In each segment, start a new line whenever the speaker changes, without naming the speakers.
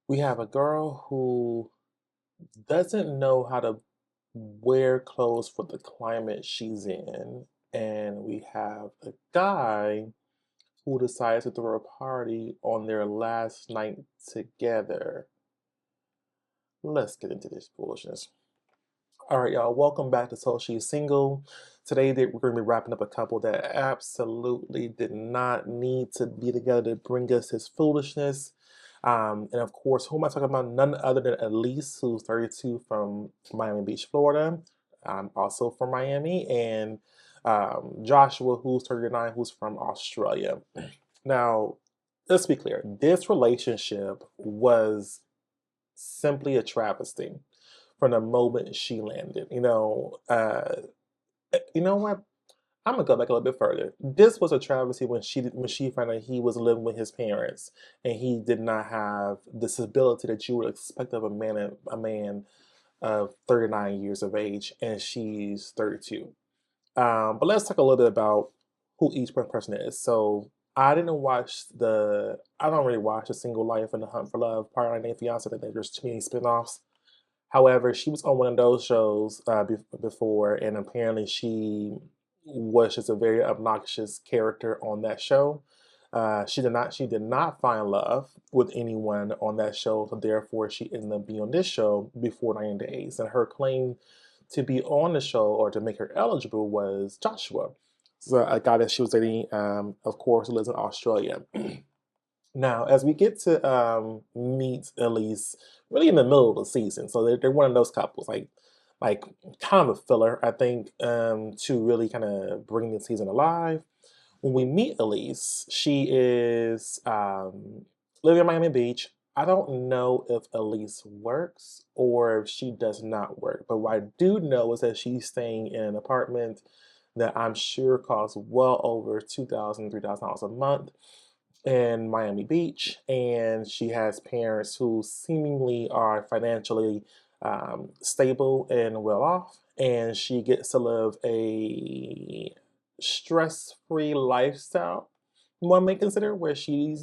We have a girl who doesn't know how to wear clothes for the climate she's in, and we have a guy who decides to throw a party on their last night together. Let's get into this foolishness. All right, y'all, welcome back to So She's Single. Today, we're going to be wrapping up a couple that absolutely did not need to be together to bring us this foolishness. And of course, who am I talking about? None other than Elise, who's 32 from Miami Beach, Florida, also from Miami, and Joshua, who's 39, who's from Australia. Now, let's be clear, this relationship was simply a travesty from the moment she landed. You know what? I'm gonna go back a little bit further. This was a travesty when she found out he was living with his parents and he did not have the stability that you would expect of a man of 39 years of age, and she's 32. But let's talk a little bit about who each person is. So I don't really watch The Single Life and The Hunt for Love, Part 9 Fiance. I think there's too many spinoffs. However, she was on one of those shows before, and apparently she was just a very obnoxious character on that show. She did not find love with anyone on that show, so therefore she ended up being on this show before 90 days. And her claim to be on the show or to make her eligible was Joshua, so a guy that she was dating, of course, who lives in Australia. Now, as we get to meet Elise, really in the middle of the season, so they're one of those couples, like kind of a filler, I think, to really kind of bring the season alive. When we meet Elise, she is living in Miami Beach. I don't know if Elise works or if she does not work, but what I do know is that she's staying in an apartment that I'm sure costs well over $2,000, $3,000 a month in Miami Beach, and she has parents who seemingly are financially stable and well off, and she gets to live a stress-free lifestyle. One may consider where she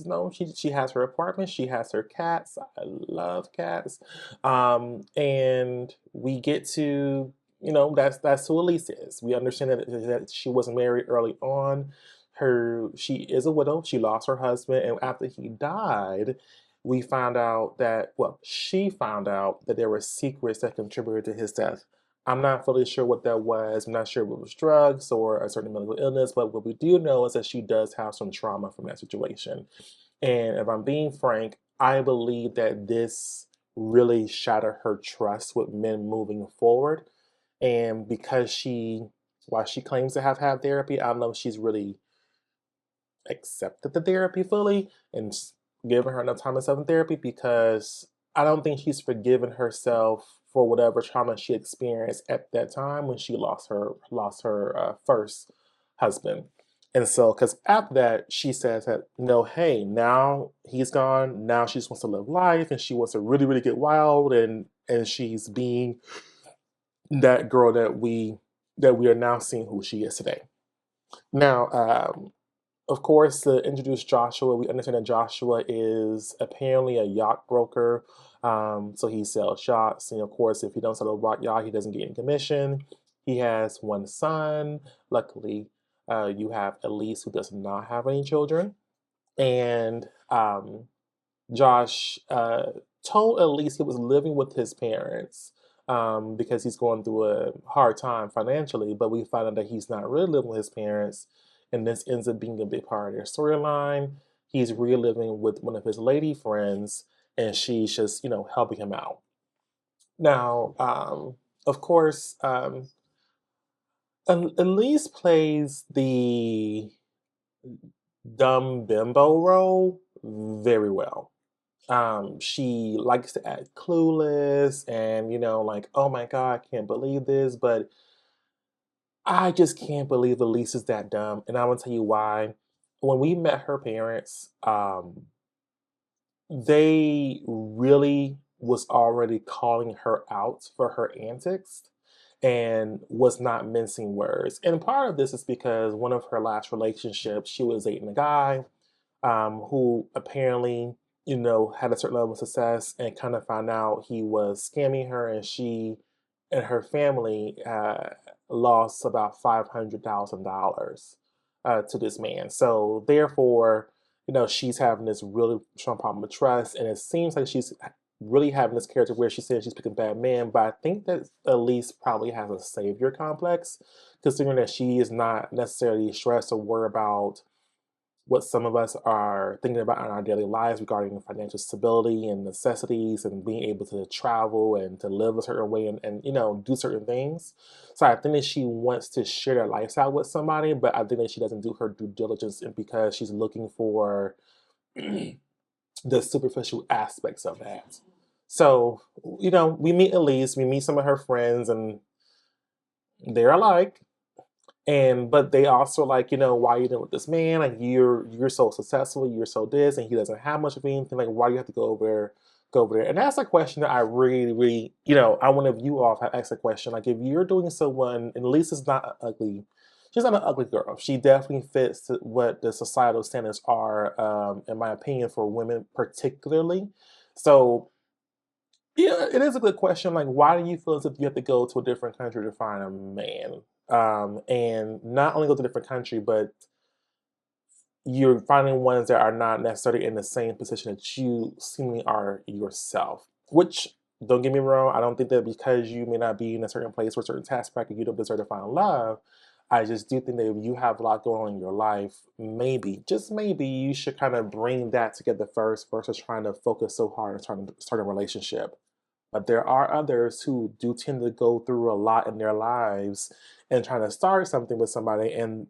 has her apartment, she has her cats. I love cats, and we get to that's who Elise is. We understand that she was married early on. She is a widow. She lost her husband, and after he died, we found out that she found out that there were secrets that contributed to his death. I'm not fully sure what that was. I'm not sure if it was drugs or a certain medical illness, but what we do know is that she does have some trauma from that situation. And if I'm being frank, I believe that this really shattered her trust with men moving forward. And while she claims to have had therapy, I don't know if she's really accepted the therapy fully and given her enough time and stuff in therapy, because I don't think she's forgiven herself for whatever trauma she experienced at that time when she lost her first husband. And so, because after that, she says that no, hey, now he's gone. Now she just wants to live life, and she wants to really, really get wild, and she's being that girl that we are now seeing who she is today. Now, of course, to introduce Joshua, we understand that Joshua is apparently a yacht broker. So he sells yachts. And of course, if he don't sell a yacht, he doesn't get any commission. He has one son. Luckily, you have Elise, who does not have any children. And Josh told Elise he was living with his parents because he's going through a hard time financially. But we find out that he's not really living with his parents, and this ends up being a big part of their storyline. He's reliving with one of his lady friends, and she's just helping him out. Now, of course, Elise plays the dumb bimbo role very well. She likes to act clueless and, like, oh my God, I can't believe this. But I just can't believe Elise is that dumb. And I will tell you why. When we met her parents, they really was already calling her out for her antics and was not mincing words. And part of this is because one of her last relationships, she was dating a guy who apparently had a certain level of success and kind of found out he was scamming her, and she and her family lost about $500,000 to this man. So therefore, she's having this really strong problem with trust, and it seems like she's really having this character where she says she's picking bad men. But I think that Elise probably has a savior complex, considering that she is not necessarily stressed or worried about what some of us are thinking about in our daily lives regarding financial stability and necessities and being able to travel and to live a certain way and do certain things. So I think that she wants to share their lifestyle with somebody, but I think that she doesn't do her due diligence and because she's looking for the superficial aspects of that. So, we meet Elise, we meet some of her friends, and they're alike. And but they also like, why are you doing with this man? Like you're so successful, you're so this, and he doesn't have much of anything. Like, why do you have to go over there? And that's a question that I really, really, I want to view off. I ask a question. Like, if you're doing someone, and Lisa's not ugly, she's not an ugly girl. She definitely fits to what the societal standards are, in my opinion, for women particularly. So yeah, it is a good question. Like, why do you feel as if you have to go to a different country to find a man? And not only go to a different country, but you're finding ones that are not necessarily in the same position that you seemingly are yourself. Which, don't get me wrong, I don't think that because you may not be in a certain place or a certain task bracket, you don't deserve to find love. I just do think that if you have a lot going on in your life, maybe, just maybe, you should kind of bring that together first versus trying to focus so hard on trying to start a relationship. But there are others who do tend to go through a lot in their lives and trying to start something with somebody, and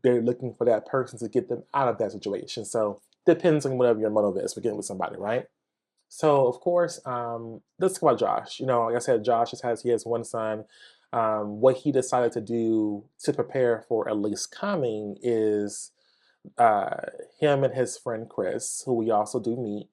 they're looking for that person to get them out of that situation. So depends on whatever your motive is for getting with somebody, right? So of course, let's talk about Josh. Like I said, Josh he has one son. What he decided to do to prepare for Elise coming is uh, him and his friend Chris, who we also do meet,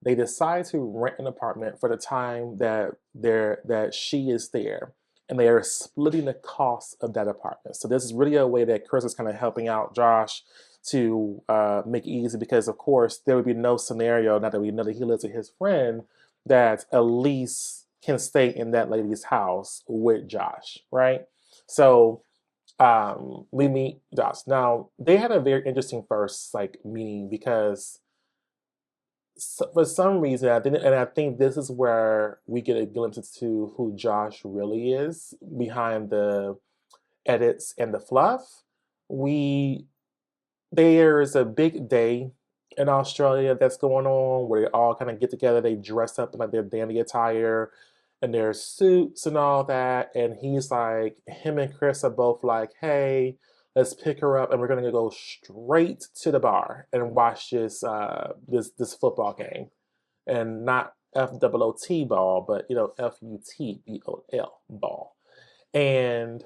they decide to rent an apartment for the time that she is there, and they are splitting the cost of that apartment. So this is really a way that Chris is kind of helping out Josh to make it easy because, of course, there would be no scenario now that we know that he lives with his friend that Elise can stay in that lady's house with Josh, right? So we meet Josh. Now they had a very interesting first meeting because for some reason, I think this is where we get a glimpse into who Josh really is behind the edits and the fluff. We There's a big day in Australia that's going on where they all kind of get together. They dress up in like their dandy attire and their suits and all that. And he's like, him and Chris are both like, hey, let's pick her up and we're gonna go straight to the bar and watch this football game. And not FOOT ball, but FUTBOL ball. And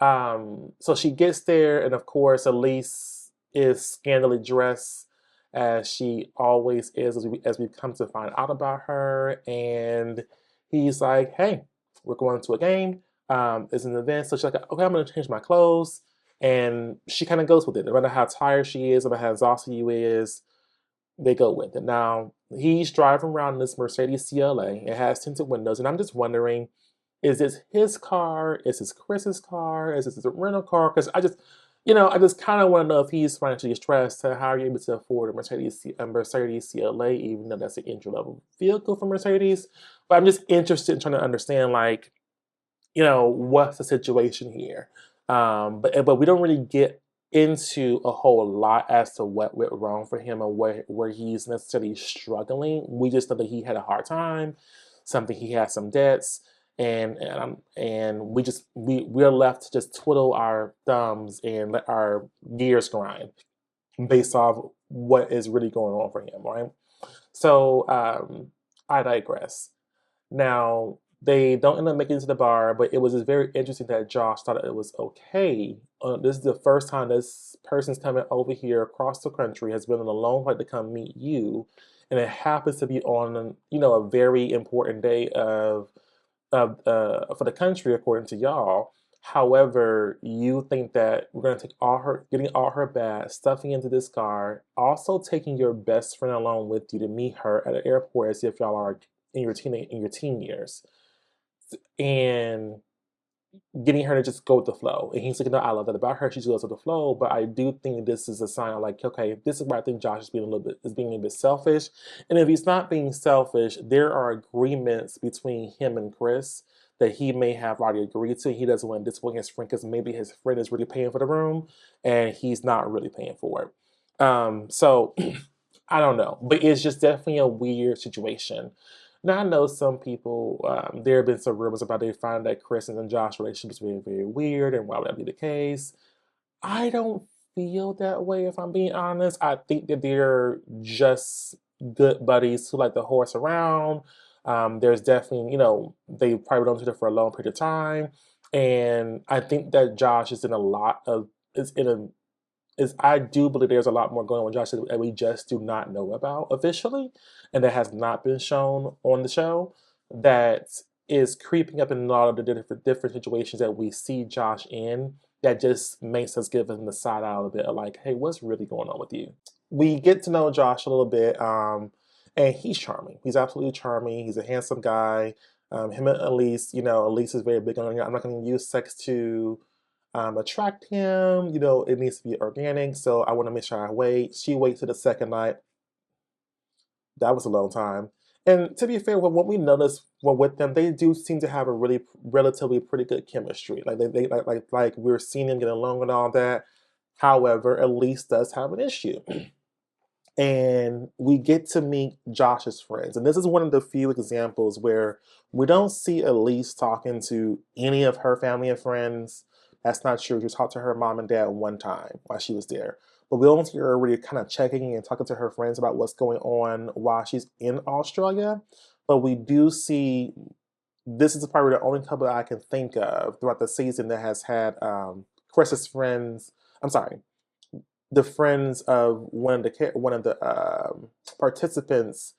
so she gets there, and of course, Elise is scantily dressed as she always is, as we come to find out about her. And he's like, "Hey, we're going to a game. It's an event." So she's like, "Okay, I'm going to change my clothes." And she kind of goes with it. No matter how tired she is, no matter how exhausted you is, they go with it. Now he's driving around in this Mercedes CLA. It has tinted windows, and I'm just wondering, is this his car? Is this Chris's car? Is this a rental car? Because I just kind of want to know if he's financially stressed to how are you able to afford a Mercedes CLA, even though that's an entry level vehicle for Mercedes. But I'm just interested in trying to understand, like, what's the situation here? But we don't really get into a whole lot as to what went wrong for him and where he's necessarily struggling. We just know that he had a hard time, something he had some debts, and we're left to just twiddle our thumbs and let our gears grind based off what is really going on for him, right? So I digress. Now, they don't end up making it to the bar, but it was just very interesting that Josh thought it was okay. This is the first time this person's coming over here across the country, has been on a long flight to come meet you, and it happens to be on a very important day of for the country according to y'all. However, you think that we're gonna take getting all her bags, stuffing into this car, also taking your best friend along with you to meet her at an airport as if y'all are in your teen years, and getting her to just go with the flow. And he's like, no, I love that about her. She just goes with the flow. But I do think this is a sign of like, okay, this is where I think Josh is being a bit selfish. And if he's not being selfish, there are agreements between him and Chris that he may have already agreed to. He doesn't want to disappoint his friend because maybe his friend is really paying for the room and he's not really paying for it. So I don't know, but it's just definitely a weird situation. Now I know some people. There have been some rumors about they find that Chris and Josh's relationship is very, very weird, and why would that be the case? I don't feel that way, if I'm being honest. I think that they're just good buddies who like to horse around. There's definitely, they probably known each other for a long period of time, and I think that Josh is in a is I do believe there's a lot more going on with Josh that we just do not know about officially, and that has not been shown on the show. That is creeping up in a lot of the different situations that we see Josh in. That just makes us give him the side eye a little bit of like, hey, what's really going on with you? We get to know Josh a little bit, and he's charming. He's absolutely charming. He's a handsome guy. Him and Elise, Elise is very big on. I'm not going to use sex to attract him. It needs to be organic. So I want to make sure I wait. She waits to the second night. That was a long time. And to be fair, what we noticed with them, they do seem to have a really relatively pretty good chemistry. Like they like we're seeing them get along and all that. However, Elise does have an issue. And we get to meet Josh's friends. And this is one of the few examples where we don't see Elise talking to any of her family and friends. That's not true. She talked to her mom and dad one time while she was there. But we don't see her really kind of checking and talking to her friends about what's going on while she's in Australia. But we do see this is probably the only couple that I can think of throughout the season that has had Chris's friends. I'm sorry, the friends of one of the participants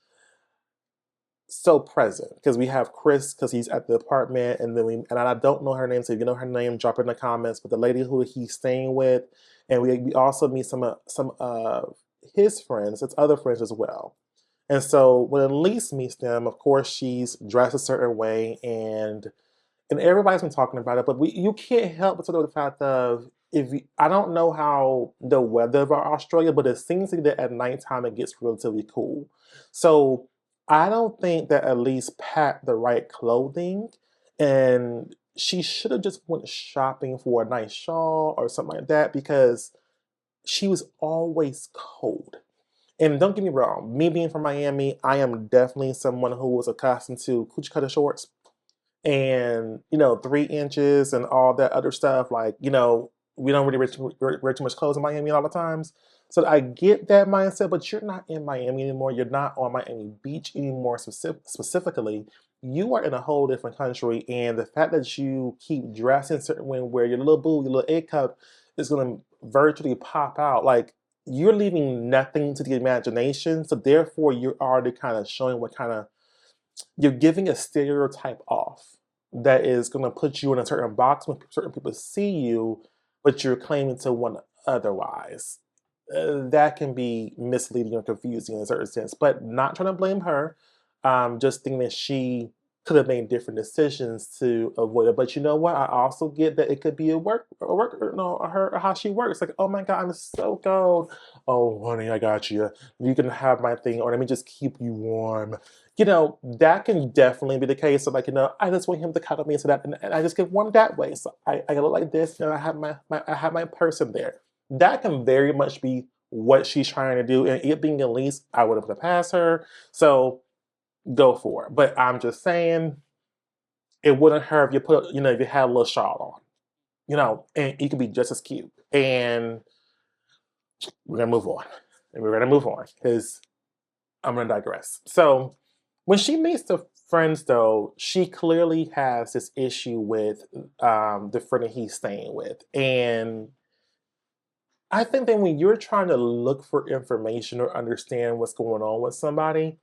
so present because we have Chris because he's at the apartment, and and I don't know her name, so if you know her name, drop it in the comments. But the lady who he's staying with, and we also meet some of his friends, it's other friends as well. And so when Elise meets them, of course she's dressed a certain way, and everybody's been talking about it, but you can't help but to know the fact of I don't know how the weather of Australia, but it seems to be that at nighttime it gets relatively cool. So I don't think that Elise packed the right clothing, and she should have just went shopping for a nice shawl or something like that because she was always cold. And don't get me wrong, me being from Miami, I am definitely someone who was accustomed to coochie cutter shorts and 3 inches and all that other stuff. Like we don't really wear too much clothes in Miami all the times, so I get that mindset. But you're not in Miami anymore. You're not on Miami Beach anymore. Specifically, you are in a whole different country, and the fact that you keep dressing certain way where your little boo, your little A cup is going to virtually pop out, like you're leaving nothing to the imagination. So therefore, you're already kind of showing what kind of you're giving a stereotype off that is going to put you in a certain box when certain people see you, but you're claiming to one otherwise. That can be misleading or confusing in a certain sense, but not trying to blame her. Just thinking that she could have made different decisions to avoid it. But you know what? I also get that it could be her how she works. Like, oh my God, I'm so cold. Oh, honey, I got you. You can have my thing, or let me just keep you warm. That can definitely be the case. So, like, I just want him to cuddle me so that, and I just get warm that way. So I look like this, and I have my person there. That can very much be what she's trying to do. And it being Elise, I would have put it past her. So go for it. But I'm just saying, it wouldn't hurt if you if you had a little shawl on, and you could be just as cute. And we're gonna move on. And we're gonna move on because I'm gonna digress. So when she meets the friends, though, she clearly has this issue with the friend that he's staying with, and I think that when you're trying to look for information or understand what's going on with somebody,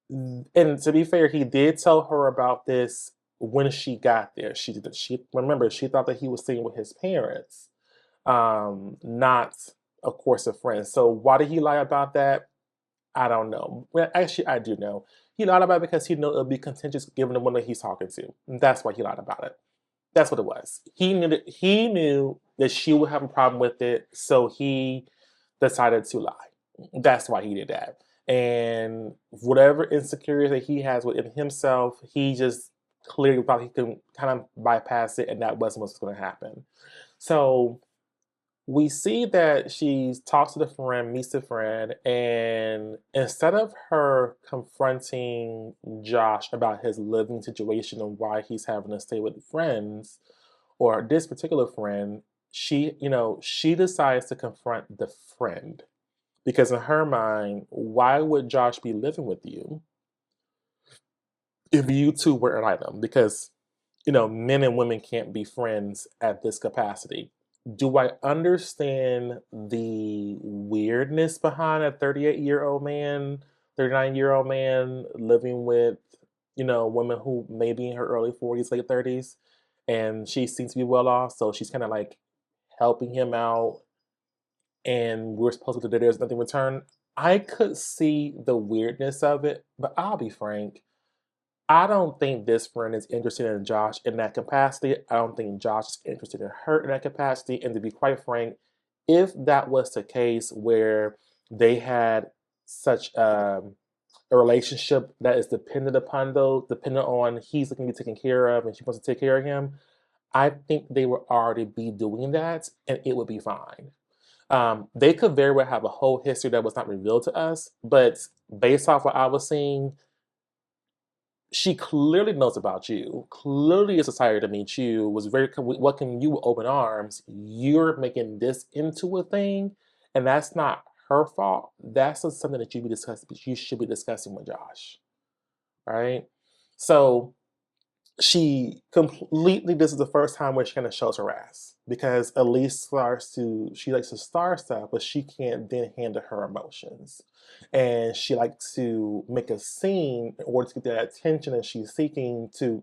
and to be fair, he did tell her about this when she got there, she remember she thought that he was staying with his parents, not of course a friend. So why did he lie about that? I don't know. Well, actually, I do know. He lied about it because he knew it would be contentious given the woman he's talking to. That's why he lied about it. That's what it was. He knew that she would have a problem with it, so he decided to lie. That's why he did that. And whatever insecurity that he has within himself, he just clearly thought he could kind of bypass it, and that wasn't what's going to happen. So we see that she talks to the friend, meets the friend, and instead of her confronting Josh about his living situation and why he's having to stay with friends, or this particular friend, she decides to confront the friend. Because in her mind, why would Josh be living with you if you two were an item? Because men and women can't be friends at this capacity. Do I understand the weirdness behind a 38-year-old man, 39-year-old man living with, a woman who may be in her early 40s, late 30s, and she seems to be well off, so she's kind of like helping him out, and we're supposed to do there's nothing in return. I could see the weirdness of it, but I'll be frank. I don't think this friend is interested in Josh in that capacity. I don't think Josh is interested in her in that capacity. And to be quite frank, if that was the case where they had such a relationship that is dependent on he's looking to be taken care of and she wants to take care of him, I think they would already be doing that and it would be fine. They could very well have a whole history that was not revealed to us, but based off what I was seeing, she clearly knows about you, clearly is excited to meet you, was very welcoming you with open arms. You're making this into a thing, and that's not her fault. That's just something that you should be discussing with Josh. Right? So this is the first time where she kind of shows her ass because Elise she likes to star stuff, but she can't then handle her emotions. And she likes to make a scene in order to get that attention that she's seeking to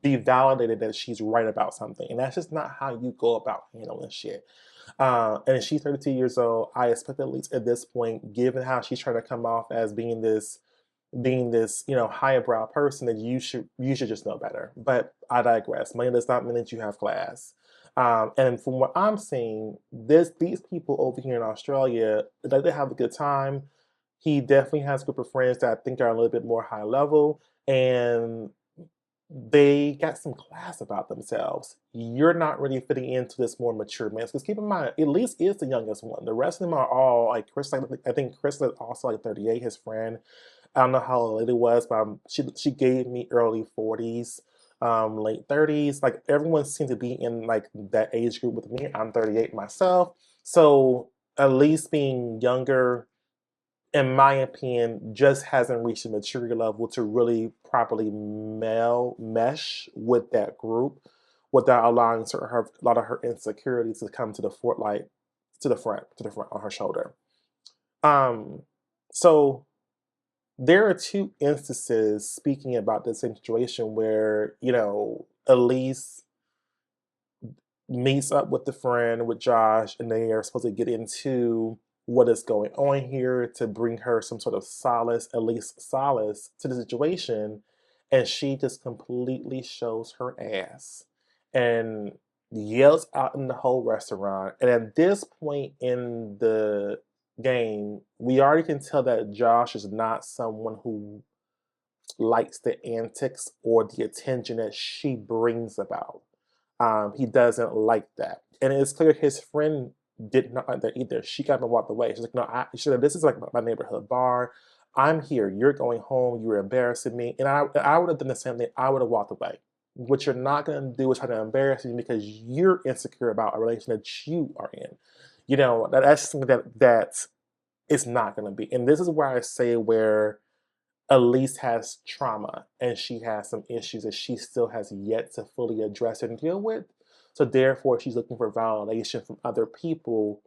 be validated that she's right about something. And that's just not how you go about handling shit. And she's 32 years old. I expect at least at this point, given how she's trying to come off as being this highbrow person, that you should just know better. But I digress. Money does not mean that you have class. And from what I'm seeing, these people over here in Australia, they have a good time. He definitely has a group of friends that I think are a little bit more high level, and they got some class about themselves. You're not really fitting into this more mature man. Because keep in mind, Elise is the youngest one. The rest of them are all like Chris. Like, I think Chris is also like 38. His friend, I don't know how old it was, but she gave me early 40s, late 30s. Like everyone seemed to be in like that age group with me. I'm 38 myself, so at least being younger, in my opinion, just hasn't reached a maturity level to really properly mesh with that group without allowing a lot of her insecurities to come to the front on her shoulder. Um, so there are two instances speaking about the same situation where, Elise meets up with the friend, with Josh, and they are supposed to get into what is going on here to bring her some sort of solace, at least solace, to the situation. And she just completely shows her ass and yells out in the whole restaurant. And at this point in the game, we already can tell that Josh is not someone who likes the antics or the attention that she brings about. He doesn't like that. And it's clear his friend did not like that either. She got up and walked away. She's like, no, she said, this is like my neighborhood bar. I'm here. You're going home. You're embarrassing me. And I would have done the same thing. I would have walked away. What you're not going to do is try to embarrass me because you're insecure about a relation that you are in. That's something that it's not going to be. And this is where I say where Elise has trauma and she has some issues that she still has yet to fully address and deal with. So therefore, she's looking for validation from other people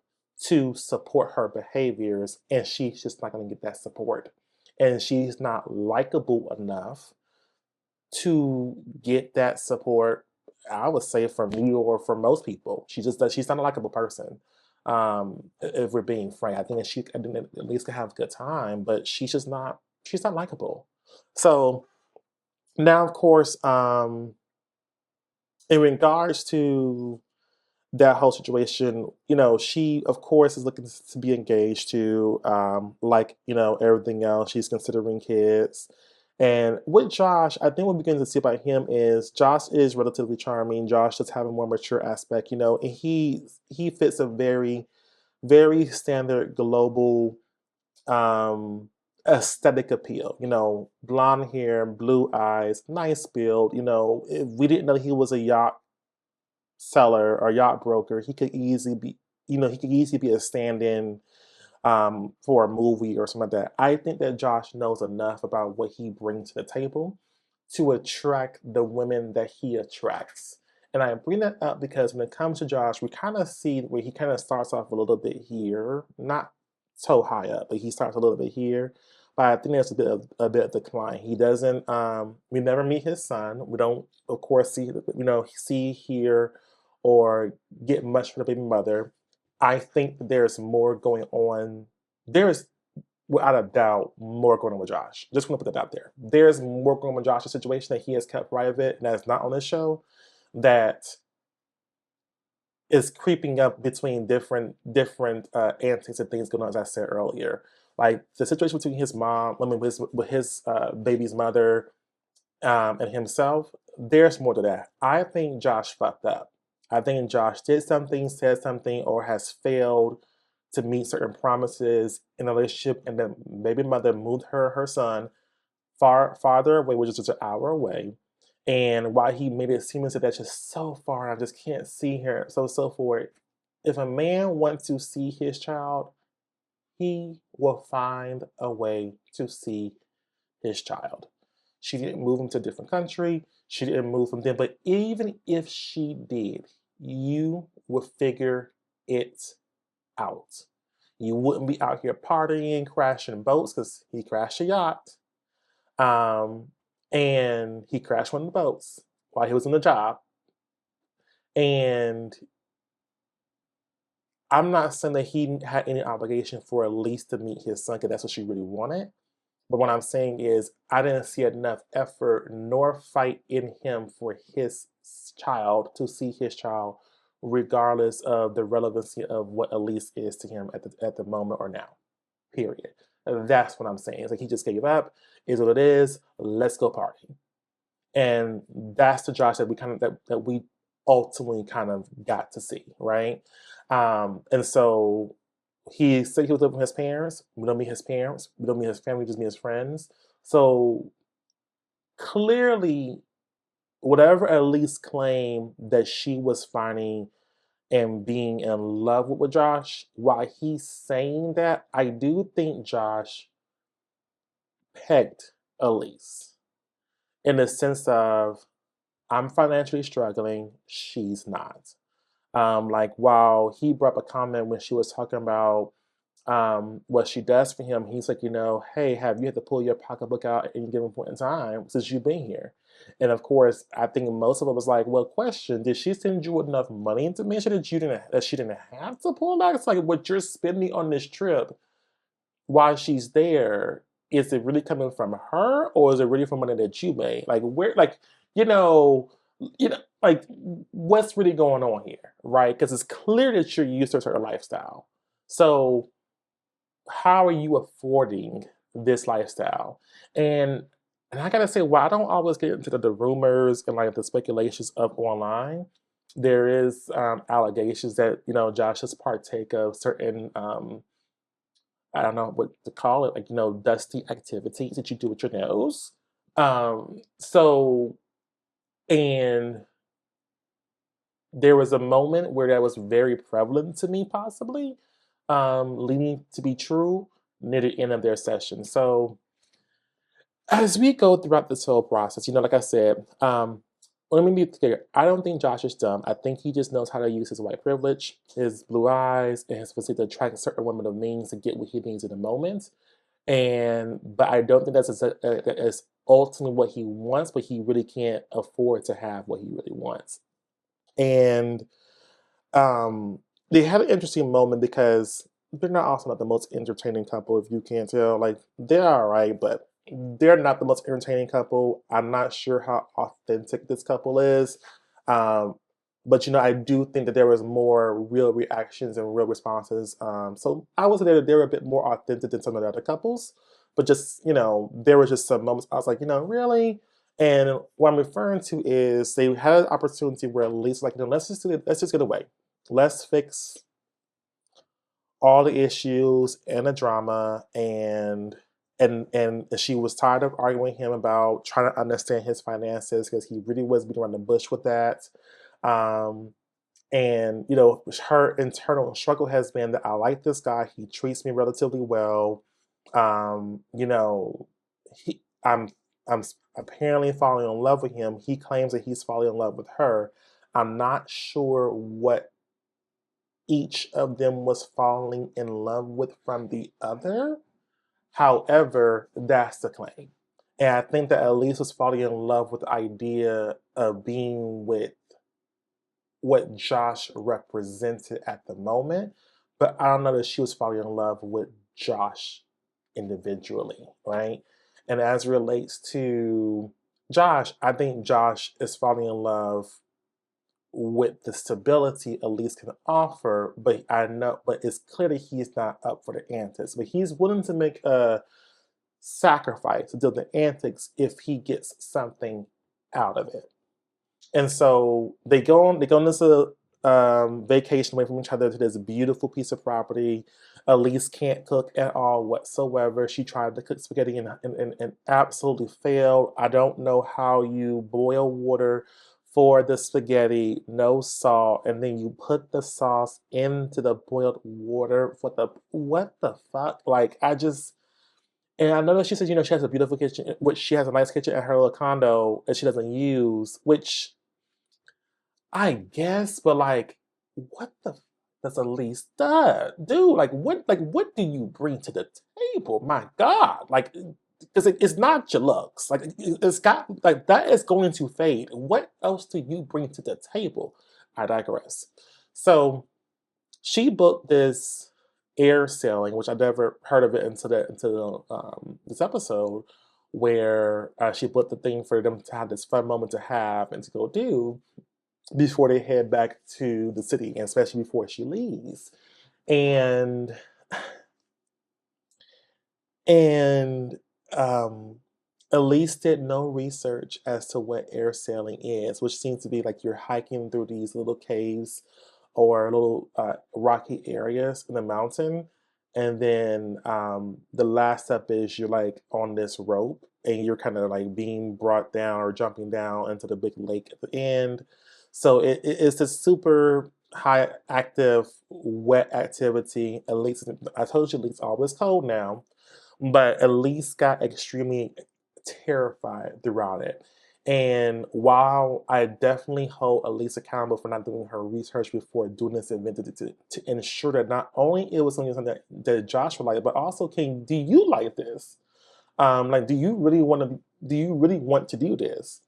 to support her behaviors, and she's just not going to get that support. And she's not likable enough to get that support, I would say from me or from most people. She's not a likable person. If we're being frank, I think at least can have a good time, but she's not likable. So now, of course, in regards to that whole situation, she of course is looking to be engaged to, like, everything else. She's considering kids. And with Josh, I think what we're beginning to see about him is Josh is relatively charming. Josh does have a more mature aspect, and he fits a very, very standard global um aesthetic appeal. Blonde hair, blue eyes, nice build. If we didn't know he was a yacht seller or yacht broker, he could easily be a stand-in for a movie or something like that. I think that Josh knows enough about what he brings to the table to attract the women that he attracts. And I bring that up because when it comes to Josh, we kind of see where he kind of starts off a little bit here, not so high up, but he starts a little bit here. But I think there's a bit of decline. He doesn't. We never meet his son. We don't, of course, see, hear, or get much from the baby mother. I think there's more going on. There is, without a doubt, more going on with Josh. Just gonna put that out there. There's more going on with Josh's situation that he has kept private and that is not on this show, that is creeping up between different antics and things going on, as I said earlier. Like the situation between his mom, I mean, with his baby's mother, and himself. There's more to that. I think Josh fucked up. I think Josh did something, said something, or has failed to meet certain promises in a relationship, and the baby mother moved her son farther away, which is just an hour away. And while he made it seem as if that's just so far, and I just can't see her, so forth. If a man wants to see his child, he will find a way to see his child. She didn't move him to a different country. She didn't move him then. But even if she did, you would figure it out. You wouldn't be out here partying, crashing boats, because he crashed a yacht. Um, and he crashed one of the boats while he was on the job. And I'm not saying that he had any obligation for Elise to meet his son, because that's what she really wanted. But what I'm saying is, I didn't see enough effort nor fight in him for his child to see his child, regardless of the relevancy of what Elise is to him at the moment or now. Period. That's what I'm saying. It's like he just gave up. Is what it is. Let's go party. And that's the Josh that we ultimately kind of got to see, right? And so he said he was living with his parents. We don't meet his parents. We don't meet his family. We just meet his friends. So clearly, whatever Elise claimed that she was finding and being in love with Josh, while he's saying that, I do think Josh pegged Elise in the sense of, I'm financially struggling, she's not. Like, while he brought up a comment when she was talking about what she does for him, he's like, hey, have you had to pull your pocketbook out at any given point in time since you've been here? And of course, I think most of it was like, well, question, did she send you enough money to make sure that she didn't have to pull out? It's like, what you're spending on this trip while she's there, is it really coming from her, or is it really from money that you made? Like, where, like, you know, like, what's really going on here, right? Because it's clear that you're used to a certain lifestyle. So how are you affording this lifestyle? And I gotta say, while I don't always get into the rumors and like the speculations of online, there is allegations that Josh has partake of certain I don't know what to call it, like dusty activities that you do with your nose. So, and there was a moment where that was very prevalent to me, possibly leading to be true near the end of their session. So as we go throughout this whole process, like I said, let me be clear. I don't think Josh is dumb. I think he just knows how to use his white privilege, his blue eyes, and his ability to attract certain women of means to get what he needs in the moment. But I don't think that's ultimately what he wants, but he really can't afford to have what he really wants. And um, they had an interesting moment because they're not also not the most entertaining couple, if you can't tell. Like they're all right, but they're not the most entertaining couple. I'm not sure how authentic this couple is. Um, but I do think that there was more real reactions and real responses. So I would say that they were a bit more authentic than some of the other couples. But just, there was just some moments I was like, really? And what I'm referring to is they had an opportunity where at least like, let's just get away. Let's fix all the issues and the drama and she was tired of arguing with him about trying to understand his finances because he really was beating around the bush with that. Um, and her internal struggle has been that I like this guy. He treats me relatively well. He I'm apparently falling in love with him. He claims that he's falling in love with her. I'm not sure what each of them was falling in love with from the other. However, that's the claim. And I think that Elise was falling in love with the idea of being with what Josh represented at the moment. But I don't know that she was falling in love with Josh individually, right? And as it relates to Josh, I think Josh is falling in love with the stability Elise can offer, but it's clear that he's not up for the antics. But he's willing to make a sacrifice to do the antics if he gets something out of it. And so they go on this vacation away from each other to this beautiful piece of property. Elise can't cook at all whatsoever. She tried to cook spaghetti and absolutely failed. I don't know how you boil water for the spaghetti, no salt, and then you put the sauce into the boiled water for the what the fuck? Like and I know that she says, she has a beautiful kitchen, which she has a nice kitchen at her little condo that she doesn't use, which I guess, but like, what the does Elise do? What do you bring to the table? My God, like, because it's not your looks. Like, it's got like that is going to fade. What else do you bring to the table? I digress. So she booked this air sailing, which I never heard of it until this episode, where she booked the thing for them to have this fun moment to have and to go do before they head back to the city, and especially before she leaves. And and um, Elise did no research as to what air sailing is, which seems to be like you're hiking through these little caves or little rocky areas in the mountain. And then the last step is you're like on this rope and you're kind of like being brought down or jumping down into the big lake at the end. So it's a super high active, wet activity. At least I told you, at least always cold now, but Elise got extremely terrified throughout it. And while I definitely hold Elise accountable for not doing her research before doing this event to ensure that not only it was something that Josh would like, but also, do you like this? Like, do you really want to do this?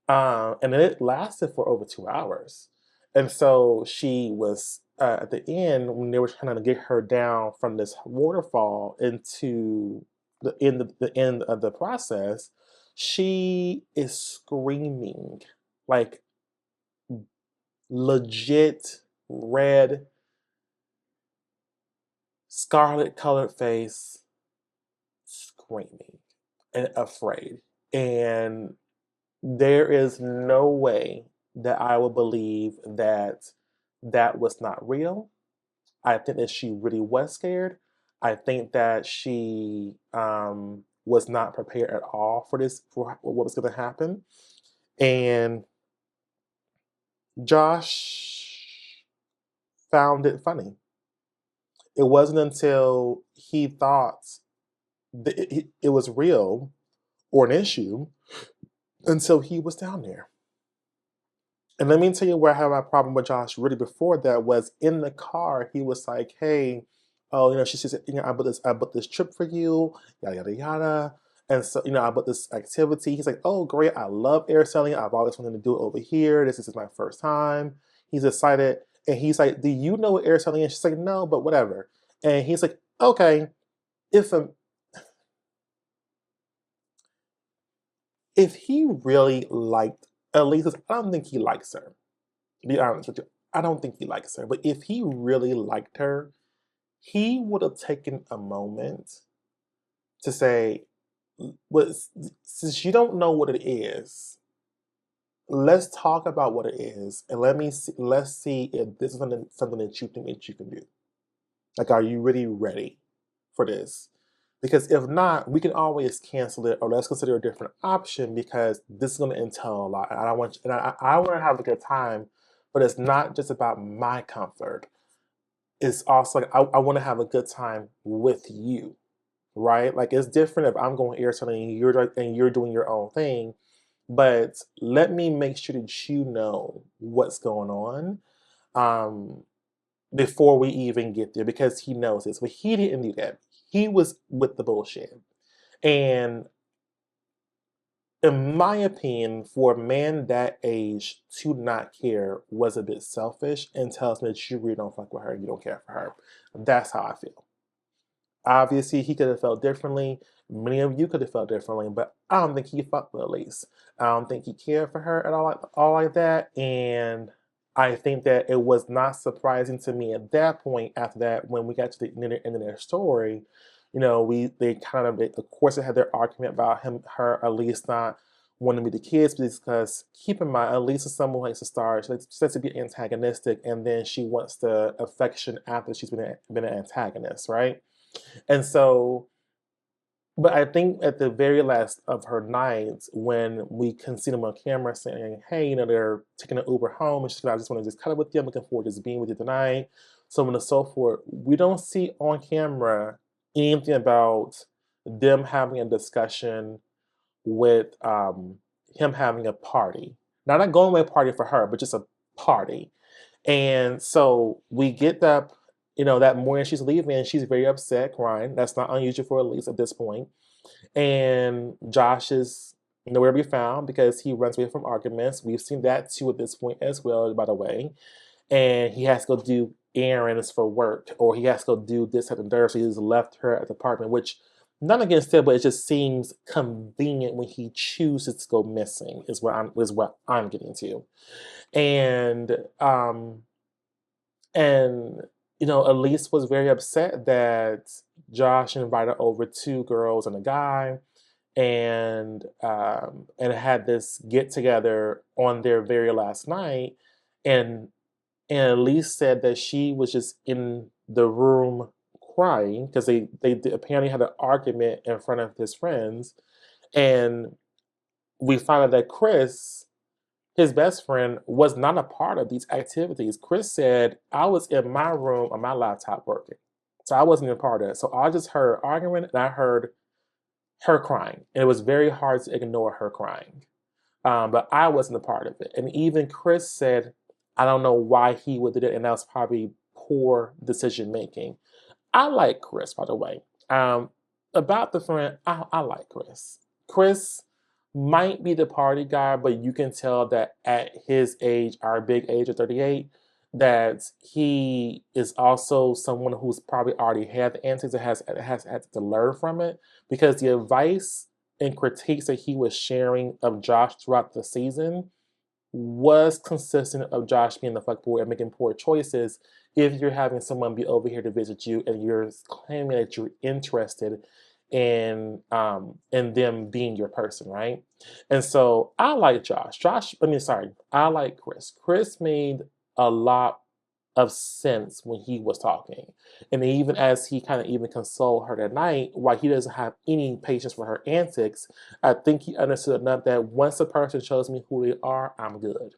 And then it lasted for over 2 hours. And so she was at the end when they were trying to get her down from this waterfall into the end of the process. She is screaming like legit red, scarlet colored face, screaming and afraid. And there is no way that I would believe that that was not real. I think that she really was scared. I think that she was not prepared at all for what was going to happen. And Josh found it funny. It wasn't until he thought that it was real or an issue until he was down there. And let me tell you where I had my problem with Josh really before that was in the car. He was like, hey, oh, she said, I booked this trip for you, yada yada yada. And so, I booked this activity. He's like, oh, great, I love air sailing. I've always wanted to do it over here. This is my first time. He's excited. And he's like, do you know what air sailing is? She's like, no, but whatever. And he's like, okay, if if he really liked Elise, I don't think he likes her. To be honest with you, I don't think he likes her. But if he really liked her, he would have taken a moment to say, "Well, since you don't know what it is, let's talk about what it is, and let's see if this is something that you think that you can do. Like, are you really ready for this? Because if not, we can always cancel it, or let's consider a different option because this is going to entail a lot. And I want, and I want to have a good time, but it's not just about my comfort. It's also like I want to have a good time with you, right? Like it's different if I'm going air something and you're doing your own thing, but let me make sure that you know what's going on um, before we even get there because he knows this. But he didn't do that. He was with the bullshit. And in my opinion, for a man that age to not care was a bit selfish and tells me that you really don't fuck with her, you don't care for her. That's how I feel. Obviously, he could have felt differently. Many of you could have felt differently, but I don't think he fucked with Elise. I don't think he cared for her at all like that. And I think that it was not surprising to me at that point. After that, when we got to the end of their story, they kind of course, they had their argument about her, Elise not wanting to be the kids because keep in mind, Elise is someone who likes to start. She likes to be antagonistic, and then she wants the affection after she's been an antagonist, right? And so, but I think at the very last of her nights, when we can see them on camera saying, hey, they're taking an Uber home, and she's like, I just want to just cut it with you. I'm looking forward to just being with you tonight. So on and so forth. We don't see on camera anything about them having a discussion with him having a party. Not a going away party for her, but just a party. And so we get that, that morning she's leaving and she's very upset, crying. That's not unusual for Elise at this point. And Josh is nowhere to be found because he runs away from arguments. We've seen that too at this point as well, by the way. And he has to go do errands for work, or he has to go do this at the third. So he's left her at the apartment, which none against it, but it just seems convenient when he chooses to go missing. Is what I'm getting to. And and Elise was very upset that Josh invited over two girls and a guy, and had this get together on their very last night, and and Elise said that she was just in the room crying because apparently had an argument in front of his friends, and we found out that Chris, his best friend, was not a part of these activities. Chris said, I was in my room on my laptop working. So I wasn't a part of it. So I just heard arguing and I heard her crying. And it was very hard to ignore her crying. But I wasn't a part of it. And even Chris said, I don't know why he would do it. And that was probably poor decision making. I like Chris, by the way. About the friend, I like Chris. Chris might be the party guy, but you can tell that at his age, our big age of 38, that he is also someone who's probably already had the antics and has had to learn from it because the advice and critiques that he was sharing of Josh throughout the season was consistent of Josh being the fuckboy and making poor choices if you're having someone be over here to visit you and you're claiming that you're interested in them being your person, right? And so I like Josh. I like Chris. Chris made a lot of sense when he was talking. And even as he kind of even consoled her that night, while he doesn't have any patience for her antics, I think he understood enough that once a person shows me who they are, I'm good.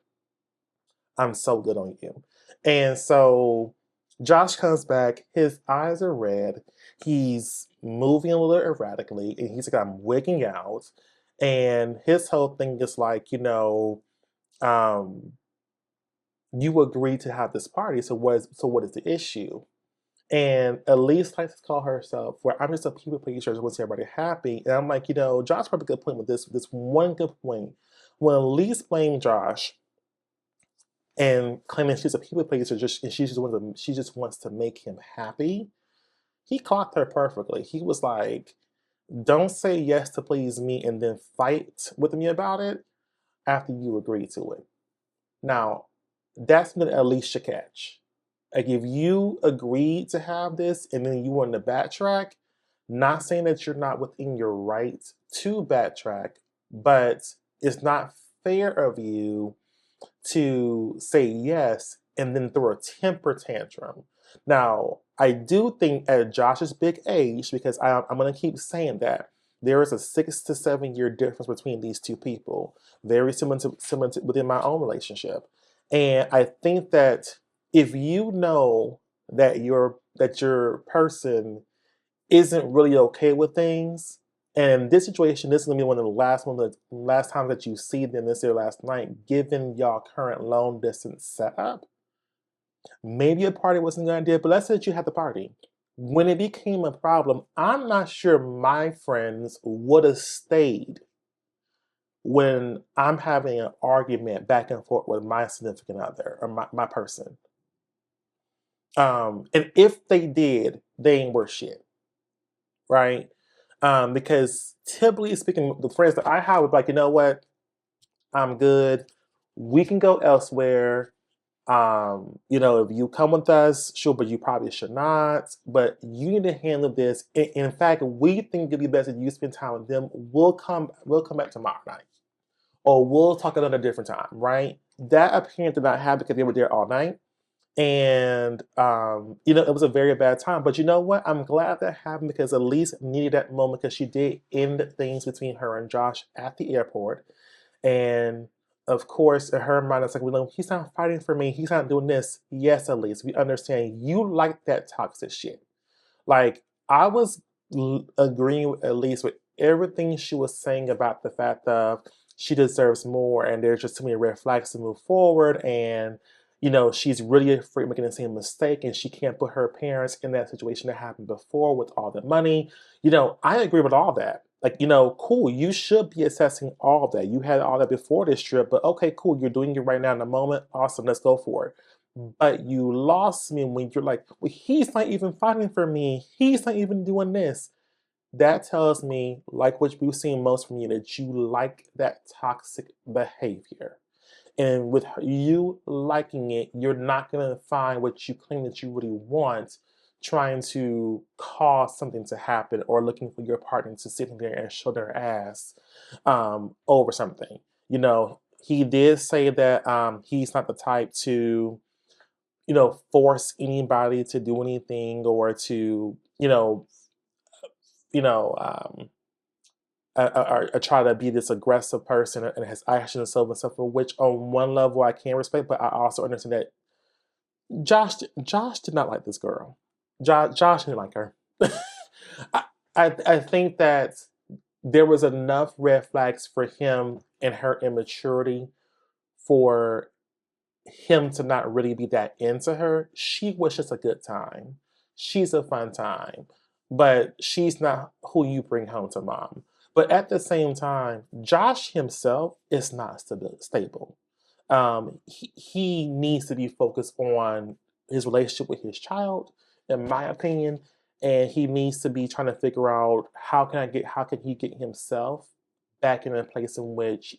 I'm so good on you. And so Josh comes back, his eyes are red, he's moving a little erratically, and he's like, I'm wigging out. And his whole thing is like, um, you agreed to have this party, so what is the issue? And Elise likes to call herself, where I'm just a people pleaser, just want to see everybody happy. And I'm like, Josh brought a good point with this one good point. When Elise blamed Josh and claiming she's a people pleaser, and she just wants to make him happy, he clocked her perfectly. He was like, don't say yes to please me and then fight with me about it after you agree to it. Now, that's what Elise should catch. Like, if you agreed to have this and then you want to backtrack, not saying that you're not within your right to backtrack, but it's not fair of you to say yes and then throw a temper tantrum. Now, I do think at Josh's big age, because I'm going to keep saying that, there is a 6 to 7 year difference between these two people, very similar to within my own relationship. And I think that if you know that your person isn't really okay with things, and this situation, this is gonna be one of the last times that you see them this year last night, given y'all current long distance setup, maybe a party wasn't gonna do it, but let's say that you had the party. When it became a problem, I'm not sure my friends would have stayed when I'm having an argument back and forth with my significant other or my person. And if they did, they ain't worth shit, right? Because typically speaking, the friends that I have would be like, you know what, I'm good. We can go elsewhere. If you come with us, sure, but you probably should not. But you need to handle this. In fact, we think it'd be best if you spend time with them. We'll come back tomorrow night, or we'll talk another different time, right? That apparently did not happen because they were there all night. And it was a very bad time. But you know what? I'm glad that happened because Elise needed that moment because she did end things between her and Josh at the airport. And of course, in her mind, it's like, well, no, he's not fighting for me. He's not doing this. Yes, Elise, we understand you like that toxic shit. Like, I was agreeing with Elise with everything she was saying about the fact of she deserves more and there's just too many red flags to move forward. And, she's really afraid of making the same mistake and she can't put her parents in that situation that happened before with all the money. I agree with all that. Like, cool, you should be assessing all that. You had all that before this trip, but okay, cool, you're doing it right now in the moment. Awesome, let's go for it. But you lost me when you're like, well, he's not even fighting for me. He's not even doing this. That tells me, like what we've seen most from you, that you like that toxic behavior. And with you liking it, you're not going to find what you claim that you really want trying to cause something to happen or looking for your partner to sit in there and show their ass over something. He did say that he's not the type to force anybody to do anything or to, you know, um, or try to be this aggressive person and his actions and so on and so forth, which on one level I can respect, but I also understand that Josh did not like this girl. Josh didn't like her. I, I think that there was enough red flags for him and her immaturity for him to not really be that into her. She was just a good time. She's a fun time, but she's not who you bring home to mom. But at the same time, Josh himself is not stable. He needs to be focused on his relationship with his child, in my opinion, and he needs to be trying to figure out how can he get himself back in a place in which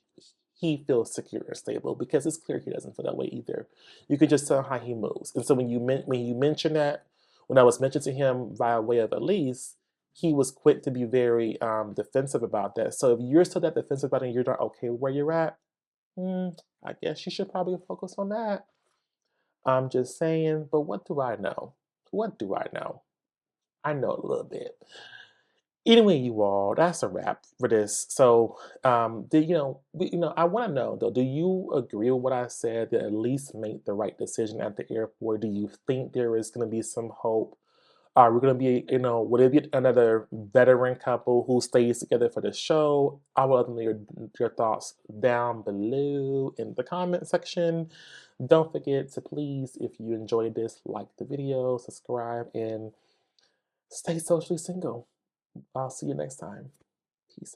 he feels secure and stable, because it's clear he doesn't feel that way either. You can just tell how he moves. And so when you mention that, when I was mentioned to him via way of Elise, he was quick to be very defensive about that. So if you're still that defensive about it and you're not okay with where you're at, I guess you should probably focus on that. I'm just saying, but what do I know? What do I know? I know a little bit. Anyway, you all, that's a wrap for this. So, I want to know though, do you agree with what I said that at least make the right decision at the airport? Do you think there is going to be some hope Are we gonna be, would it be another veteran couple who stays together for the show? I would love to know your thoughts down below in the comment section. Don't forget to please, if you enjoyed this, like the video, subscribe, and stay socially single. I'll see you next time. Peace.